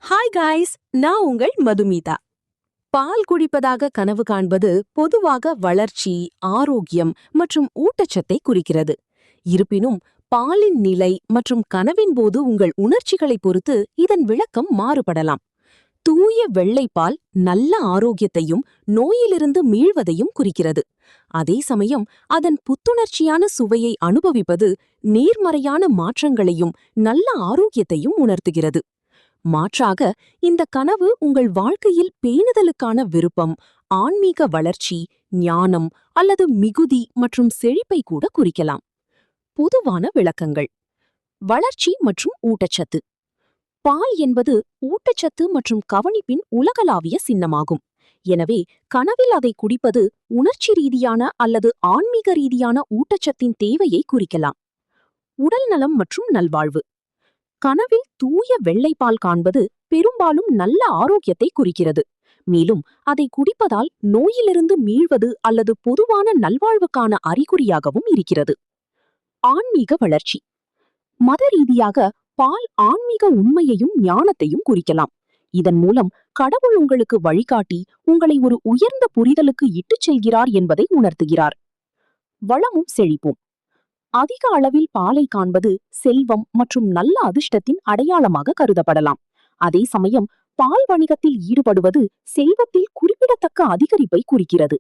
Hi guys, நான் உங்கள் மதுமிதா. பால் குடிப்பதாக கனவு காண்பது பொதுவாக வளர்ச்சி, ஆரோக்கியம் மற்றும் ஊட்டச்சத்தை குறிக்கிறது. இருப்பினும் பாலின் நிலை மற்றும் கனவின் போது உங்கள் உணர்ச்சிகளை பொறுத்து இதன் விளக்கம் மாறுபடலாம். தூய வெள்ளைப்பால் நல்ல ஆரோக்கியத்தையும் நோயிலிருந்து மீள்வதையும் குறிக்கிறது. அதே சமயம் அதன் புத்துணர்ச்சியான சுவையை அனுபவிப்பது நேர்மறையான மாற்றங்களையும் நல்ல ஆரோக்கியத்தையும் உணர்த்துகிறது. மாற்றாக, இந்த கனவு உங்கள் வாழ்க்கையில் பேணுதலுக்கான விருப்பம், ஆன்மீக வளர்ச்சி, ஞானம் அல்லது மிகுதி மற்றும் செழிப்பை கூட குறிக்கலாம். பொதுவான விளக்கங்கள். வளர்ச்சி மற்றும் ஊட்டச்சத்து. பால் என்பது ஊட்டச்சத்து மற்றும் கவனிப்பின் உலகளாவிய சின்னமாகும். எனவே கனவில் அதை குடிப்பது உணர்ச்சி ரீதியான அல்லது ஆன்மீக ரீதியான ஊட்டச்சத்தின் தேவையை குறிக்கலாம். உடல் நலம் மற்றும் நல்வாழ்வு. கனவில் தூய வெள்ளைப்பால் காண்பது பெரும்பாலும் நல்ல ஆரோக்கியத்தை குறிக்கிறது. மேலும் அதை குடிப்பதால் நோயிலிருந்து மீள்வது அல்லது பொதுவான நல்வாழ்வுக்கான அறிகுறியாகவும் இருக்கிறது. ஆன்மீக வளர்ச்சி. மத ரீதியாக பால் ஆன்மீக உண்மையையும் ஞானத்தையும் குறிக்கலாம். இதன் மூலம் கடவுள் உங்களுக்கு வழிகாட்டி உங்களை ஒரு உயர்ந்த புரிதலுக்கு இட்டுச் செல்கிறார் என்பதை உணர்த்துகிறார். வளமும் செழிப்பும். அதிக அளவில் பாலை காண்பது செல்வம் மற்றும் நல்ல அதிர்ஷ்டத்தின் அடையாளமாக கருதப்படலாம். அதே சமயம் பால் வணிகத்தில் ஈடுபடுவது செல்வத்தில் குறிப்பிடத்தக்க அதிகரிப்பை குறிக்கிறது.